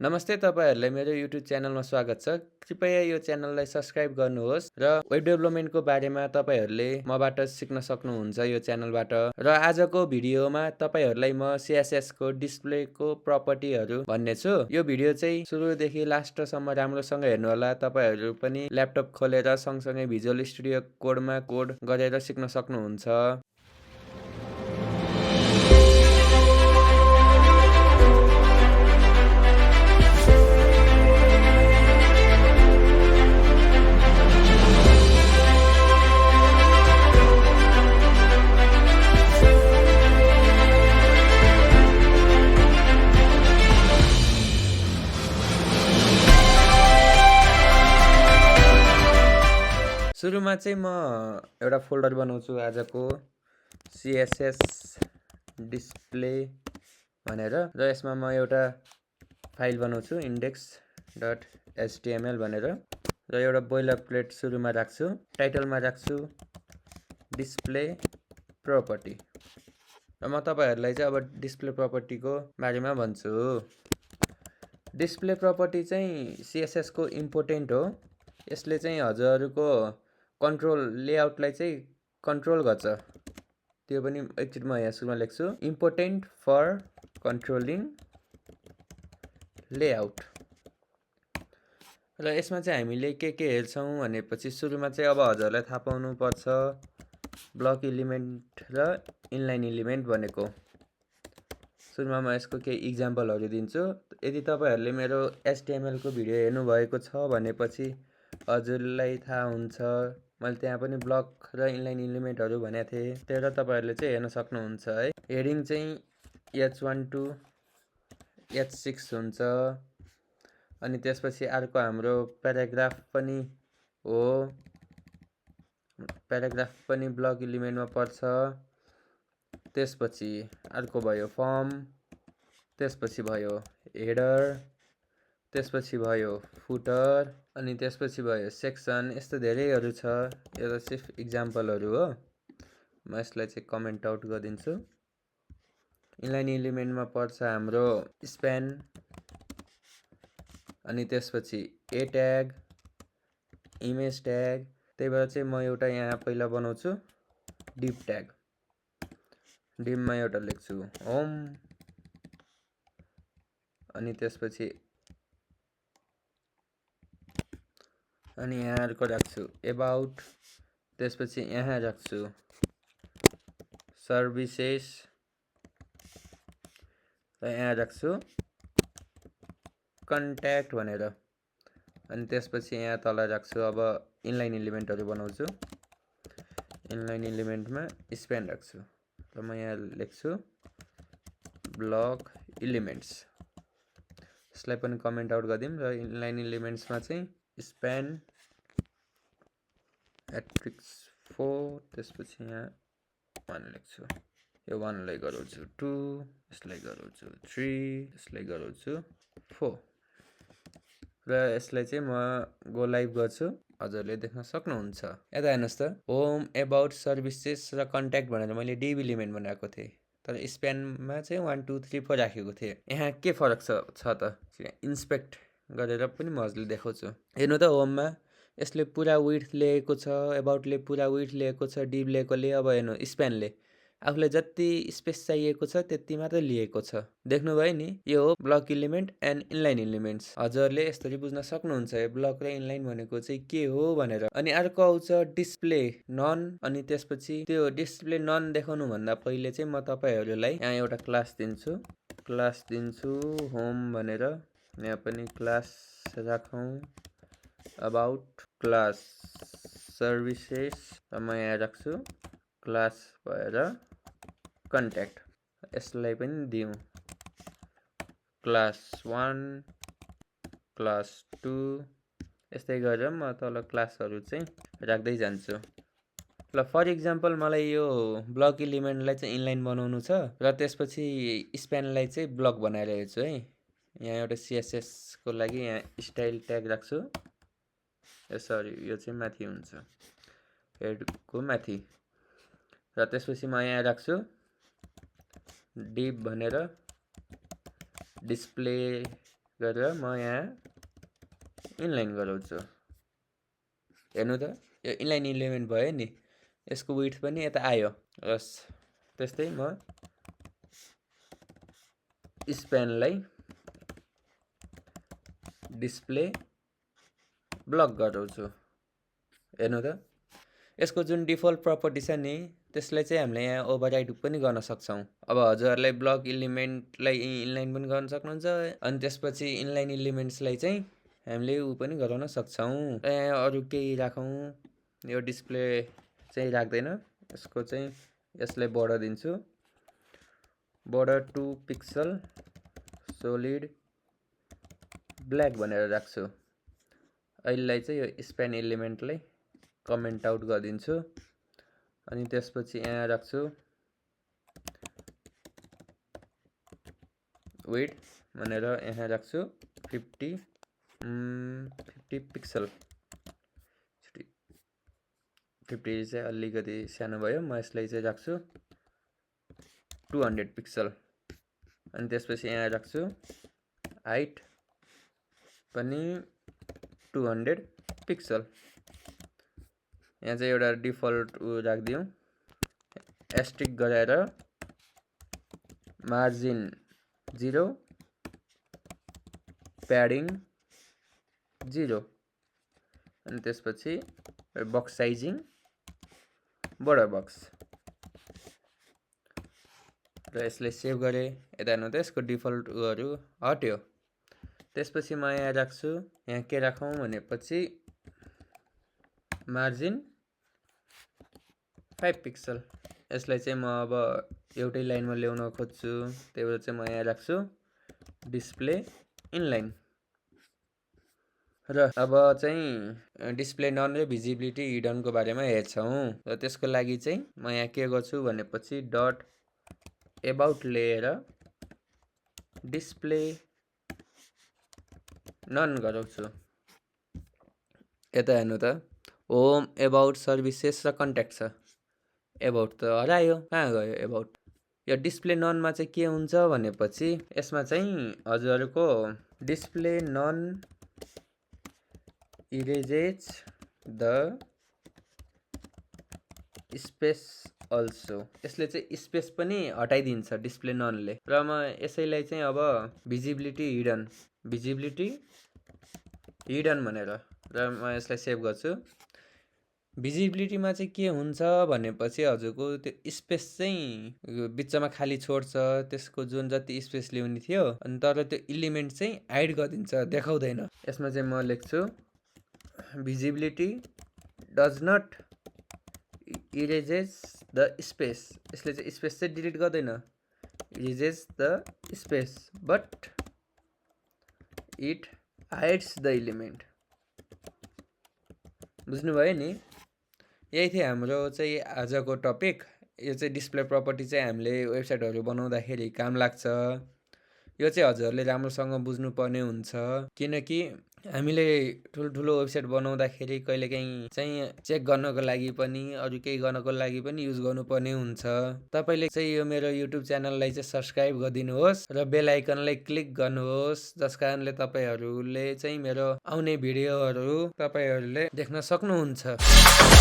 नमस्ते तपाईहरुलाई मेरो युट्युब च्यानलमा स्वागत छ। कृपया यो च्यानललाई सब्स्क्राइब गर्नुहोस् र वेब डेभलपमेन्टको बारेमा तपाईहरुले मबाट सिक्न सक्नुहुन्छ यो च्यानलबाट। र आजको भिडियोमा तपाईहरुलाई म CSS को डिस्प्लेको प्रपर्टीहरु भन्ने छु। यो भिडियो चाहिँ सुरुदेखि लास्टसम्म राम्रोसँग हेर्नु होला। तपाईहरु पनि ल्यापटप खोलेर सँगसँगै भिजुअल स्टुडियो कोडमा कोड गरेर सिक्न सक्नुहुन्छ। सुरुमा चाहिँ म एउटा फोल्डर बनाउँछु आजको CSS डिस्प्ले भनेर र यसमा म एउटा फाइल बनाउँछु index.html भनेर र एउटा बोइलर प्लेट सुरुमा राख्छु। टाइटलमा राख्छु डिस्प्ले प्रपर्टी र म तपाईहरुलाई चाहिँ अब डिस्प्ले प्रपर्टीको बारेमा भन्छु। डिस्प्ले प्रपर्टी चाहिँ CSS को इम्पोर्टेन्ट हो। यसले चाहिँ हजुरहरुको कन्ट्रोल लेआउटलाई चाहिँ कन्ट्रोल गर्छ। त्यो पनि एकचोटि म यहाँ सुरुमा लेख्छु इम्पोर्टेन्ट फर कन्ट्रोलिङ लेआउट। र यसमा चाहिँ हामीले के हेर्छौं भनेपछि सुरुमा चाहिँ अब हजुरहरुलाई थाहा पाउनु पर्छ ब्लक एलिमेन्ट र इनलाइन एलिमेन्ट भनेको। सुरुमा म यसको केही इक्जाम्पलहरु दिन्छु। यदि तपाईहरुले मेरो HTML को भिडियो हेर्नु भएको छ भनेपछि हजुरलाई थाहा हुन्छ मैले त्यहाँ पनि ब्लक र इनलाइन एलिमेन्टहरु भनेको थिएँ। त्यही तपाईहरुले चाहिँ हेर्न सक्नुहुन्छ है। हेडिङ चाहिँ H1 to H6 हुन्छ। अनि त्यसपछि अर्को हाम्रो प्याराग्राफ पनि हो। प्याराग्राफ पनि ब्लक एलिमेन्टमा पर्छ। त्यसपछि अर्को भयो फर्म, त्यसपछि भयो हेडर, त्यसपछि भयो फुटर, अनि त्यसपछि भयो सेक्सन। यस्तो धेरैहरु छ। यो त सिर्फ इक्जाम्पलहरु हो। म यसलाई चाहिँ कमेन्ट आउट गरिदिन्छु। इनलाइन एलिमेन्टमा पर्छ हाम्रो स्प्यान, अनि त्यसपछि ए ट्याग, इमेज ट्याग। त्यही भएर चाहिँ म एउटा यहाँ पहिला बनाउँछु डिभ ट्याग। डिभमा एउटा लेख्छु होम, अनि त्यसपछि अनि यहाँ अर्को राख्छु एबाउट, त्यसपछि यहाँ राख्छु सर्भिसेस र यहाँ राख्छु कन्ट्याक्ट भनेर। अनि त्यसपछि यहाँ तल राख्छु अब इनलाइन एलिमेन्टहरु बनाउँछु। इनलाइन एलिमेन्टमा स्प्यान राख्छु र म यहाँ लेख्छु ब्लक एलिमेन्ट्स। यसलाई पनि कमेन्ट आउट गर्दिम र इनलाइन एलिमेन्ट्समा चाहिँ स्प्यान एट्रिक्स 4, त्यसपछि यहाँ 1 लेख्छु। यो 1 लाई गराउँछु 2, यसलाई गराउँछु 3, यसलाई गराउँछु 4 र यसलाई चाहिँ म गो लाइभ गर्छु। हजुरले देख्न सक्नुहुन्छ। यता हेर्नुस् त होम, एबाउट, सर्भिसेस र कन्ट्याक्ट भनेर मैले डिभ एलिमेन्ट बनाएको थिएँ। तर स्प्यानमा चाहिँ 1 2 3 4 राखेको थिएँ। यहाँ के फरक छ त इन्स्पेक्ट गरेर पनि म हजुरले देखाउँछु। हेर्नु त होममा यसले पुरा विड्थ लिएको छ, एबाउटले पुरा विड्थ लिएको छ, डिभ लिएकोले अब हेर्नु स्प्यानले आफूलाई जति स्पेस चाहिएको छ त्यति मात्र लिएको छ। देख्नुभयो नि यो हो block element and inline elements. हजुरले यसरी बुझ्न सक्नुहुन्छ यो ब्लक र इनलाइन भनेको चाहिँ के हो भनेर। अनि अर्को आउँछ डिस्प्ले नन। अनि त्यसपछि त्यो डिस्प्ले नन देखाउनु भन्दा पहिले चाहिँ म तपाईहरुलाई यहाँ एउटा क्लास दिन्छु होम भनेर। यहाँ पनि क्लास राखौं अबाउट, क्लास सर्भिसेस र म यहाँ राख्छु क्लास भएर कन्ट्याक्ट। यसलाई पनि दिउँ क्लास 1, क्लास 2। यस्तै गरेर म तल क्लासहरु चाहिँ राख्दै जान्छु। ल फर इक्जाम्पल मलाई यो ब्लक एलिमेन्टलाई चाहिँ इनलाइन बनाउनु छ र त्यसपछि स्प्यानलाई चाहिँ ब्लक बनाएर हेर्छु है। यहाँ एउटा CSS को लागि यहाँ स्टाइल ट्याग राख्छु। सरी यो चाहिँ माथि हुन्छ हेडको माथि। र त्यसपछि म यहाँ राख्छु डिभ भनेर डिस्प्ले गरेर म यहाँ इनलाइन गराउँछु। हेर्नु त यो इनलाइन इलिमेन्ट भयो नि, यसको विड्थ पनि यता आयो। रस त्यस्तै म स्प्यानलाई डिस्प्ले ब्लक गराउँछु। हेर्नु त यसको जुन डिफल्ट प्रपर्टी छ नि त्यसलाई चाहिँ हामीले यहाँ ओभरराइड पनि गर्न सक्छौँ। अब हजुरहरूलाई ब्लक इलिमेन्टलाई इनलाइन पनि गर्न सक्नुहुन्छ, अनि त्यसपछि इनलाइन इलिमेन्ट्सलाई चाहिँ हामीले ऊ पनि गराउन सक्छौँ। यहाँ अरू केही राखौँ, यो डिस्प्ले चाहिँ राख्दैन, यसको चाहिँ यसलाई बोर्डर दिन्छु, बोर्डर 2 पिक्सल सोलिड ब्ल्याक भनेर राख्छु। अहिलेलाई चाहिँ यो स्प्यान इलिमेन्टलाई कमेन्ट आउट गरिदिन्छु, अनि त्यसपछि यहाँ राख्छु विड्थ भनेर यहाँ राख्छु 50 पिक्सल। 50 चाहिँ अलिकति सानो भयो, म यसलाई चाहिँ राख्छु 200 पिक्सल। अनि त्यसपछि यहाँ राख्छु हाइट पनि 200 पिक्सल। यहाँ चाहिँ एउटा डिफल्ट राखिदिउँ, एस्ट्रिक गराएर मार्जिन 0, प्याडिङ 0, अनि त्यसपछि बक्स साइजिङ बर्डर बक्स। र यसलाई सेभ गरेँ। यता हेर्नु त यसको डिफल्ट उहरू हट्यो। त्यसपछि म यहाँ राख्छु, यहाँ के राखौँ भनेपछि मार्जिन 5 पिक्सल। यसलाई चाहिँ म अब एउटै लाइनमा ल्याउन खोज्छु, त्यही भएर चाहिँ म यहाँ राख्छु डिस्प्ले इनलाइन। र अब चाहिँ डिस्प्ले नन र भिजिबिलिटी हिडनको बारेमा हेर्छौँ। र त्यसको लागि चाहिँ म यहाँ के गर्छु भनेपछि डट एबाउट लिएर डिस्प्ले नन गराउँछु। यता हेर्नु त होम, एबाउट, सर्भिसेस र कन्ट्याक्ट छ। एबाउट त हरायो, कहाँ गयो एबाउट? यो डिस्प्ले ननमा चाहिँ के हुन्छ भनेपछि यसमा चाहिँ हजुरहरूको display none erases the space also, यसले चाहिँ स्पेस पनि हटाइदिन्छ डिस्प्ले ननले। र म यसैलाई चाहिँ अब भिजिबिलिटी हिडन भनेर र म यसलाई सेभ गर्छु। भिजिबिलिटीमा चाहिँ के हुन्छ भनेपछि हजुरको त्यो स्पेस चाहिँ बिचमा खाली छोड्छ, त्यसको जुन जति स्पेस ल्याउने थियो, अनि तर त्यो इलिमेन्ट चाहिँ हाइड गरिदिन्छ, देखाउँदैन। यसमा चाहिँ म लेख्छु visibility does not erases the space. यसले चाहिँ स्पेस चाहिँ डिलिट गर्दैन, erases the space but it hides the element. बुझ्नुभयो नि? यही थियो हाम्रो चाहिँ आजको टपिक। यो चाहिँ डिस्प्ले प्रपर्टी चाहिँ हामीले वेबसाइटहरू बनाउँदाखेरि काम लाग्छ। यो चाहिँ हजुरहरूले राम्रोसँग बुझ्नुपर्ने हुन्छ, किनकि हामीले ठुल्ठुलो वेबसाइट बनाउँदाखेरि कहिलेकाहीँ चाहिँ चेक गर्नको लागि पनि अरू केही गर्नको लागि पनि युज गर्नुपर्ने हुन्छ। तपाईँले चाहिँ यो मेरो युट्युब च्यानललाई चाहिँ सब्सक्राइब गरिदिनुहोस् र बेल आइकनलाई क्लिक गर्नुहोस्, जस कारणले तपाईँहरूले चाहिँ मेरो आउने भिडियोहरू तपाईँहरूले देख्न सक्नुहुन्छ।